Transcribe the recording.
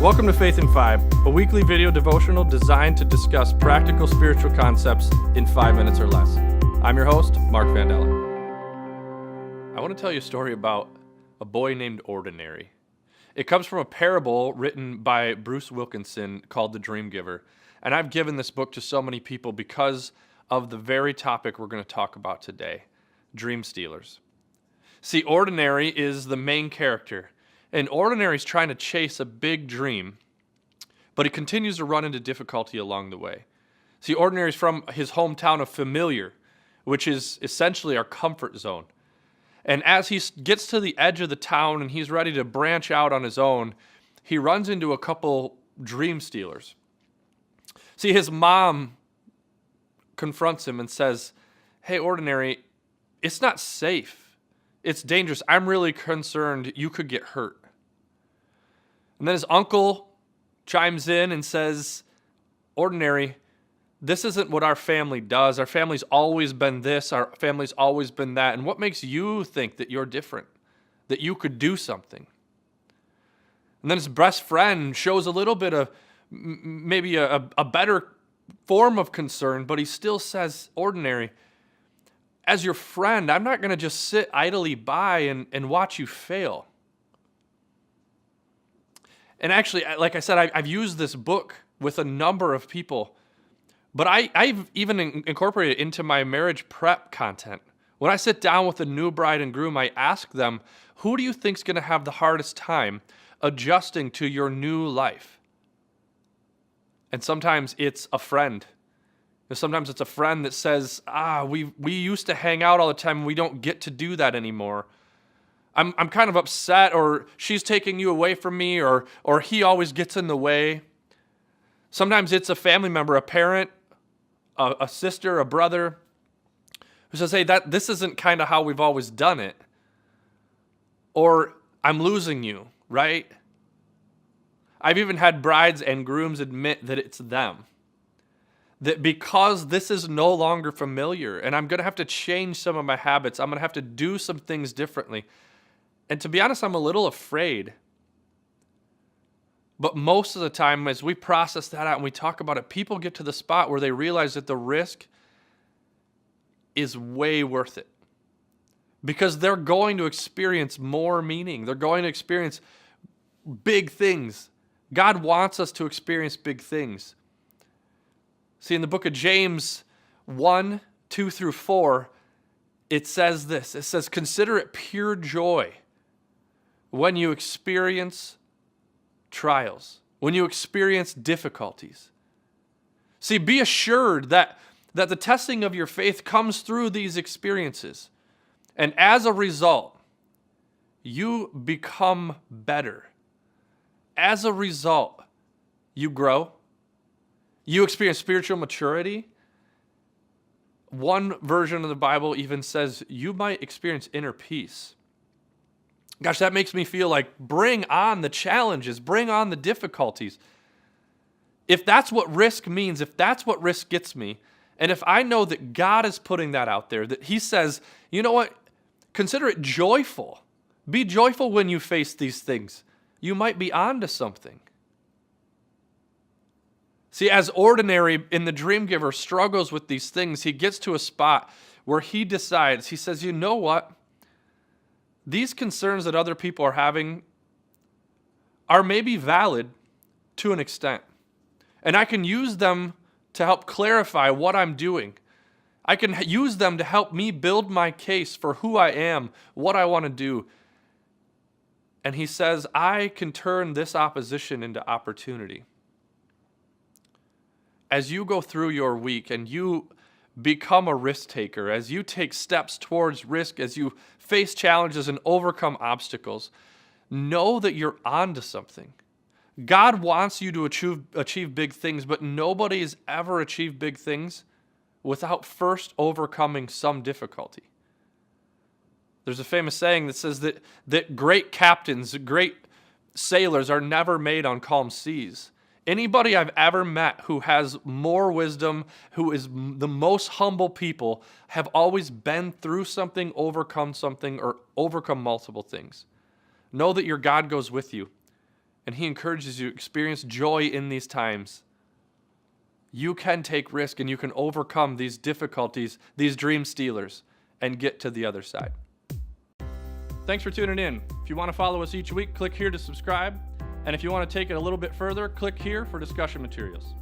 Welcome to Faith in 5, a weekly video devotional designed to discuss practical spiritual concepts in 5 minutes or less. I'm your host, Mark Vandella. I want to tell you a story about a boy named Ordinary. It comes from a parable written by Bruce Wilkinson called The Dream Giver. And I've given this book to so many people because of the very topic we're going to talk about today, dream stealers. See, Ordinary is the main character. And Ordinary's trying to chase a big dream, but he continues to run into difficulty along the way. See, Ordinary's from his hometown of Familiar, which is essentially our comfort zone. And as he gets to the edge of the town and he's ready to branch out on his own, he runs into a couple dream stealers. See, his mom confronts him and says, "Hey, Ordinary, it's not safe. It's dangerous. I'm really concerned you could get hurt." And then his uncle chimes in and says, "Ordinary, this isn't what our family does. Our family's always been this. Our family's always been that. And what makes you think that you're different, that you could do something?" And then his best friend shows a little bit of maybe a better form of concern, but he still says, "Ordinary, as your friend, I'm not going to just sit idly by and watch you fail." And actually, like I said, I've used this book with a number of people, but I've even incorporated it into my marriage prep content. When I sit down with a new bride and groom, I ask them, who do you think's going to have the hardest time adjusting to your new life? And sometimes it's a friend. Sometimes it's a friend that says, we used to hang out all the time, and we don't get to do that anymore. I'm kind of upset, or she's taking you away from me, or he always gets in the way. Sometimes it's a family member, a parent, a sister, a brother, who says, "Hey, this isn't kind of how we've always done it." Or, "I'm losing you," right? I've even had brides and grooms admit that it's them. That because this is no longer familiar, and I'm going to have to change some of my habits, I'm going to have to do some things differently. And to be honest, I'm a little afraid. But most of the time, as we process that out and we talk about it, people get to the spot where they realize that the risk is way worth it. Because they're going to experience more meaning. They're going to experience big things. God wants us to experience big things. See, in the book of James 1, 2 through 4, it says this. It says, "Consider it pure joy when you experience trials, when you experience difficulties." See, be assured that the testing of your faith comes through these experiences. And as a result, you become better. As a result, you grow. You experience spiritual maturity. One version of the Bible even says you might experience inner peace. Gosh, that makes me feel like bring on the challenges, bring on the difficulties. If that's what risk means, if that's what risk gets me, and if I know that God is putting that out there, that He says, you know what, consider it joyful. Be joyful when you face these things. You might be onto something. See, as Ordinary in The Dream Giver struggles with these things, he gets to a spot where he decides, he says, you know what? These concerns that other people are having are maybe valid to an extent. And I can use them to help clarify what I'm doing. I can use them to help me build my case for who I am, what I want to do. And he says, I can turn this opposition into opportunity. As you go through your week and you become a risk taker, as you take steps towards risk, as you face challenges and overcome obstacles, know that you're onto something. God wants you to achieve big things, but nobody has ever achieved big things without first overcoming some difficulty. There's a famous saying that says that great captains, great sailors are never made on calm seas. Anybody I've ever met who has more wisdom, who is the most humble people, have always been through something, overcome something, or overcome multiple things. Know that your God goes with you. And he encourages you to experience joy in these times. You can take risk and you can overcome these difficulties, these dream stealers, and get to the other side. Thanks for tuning in. If you want to follow us each week, click here to subscribe. And if you want to take it a little bit further, click here for discussion materials.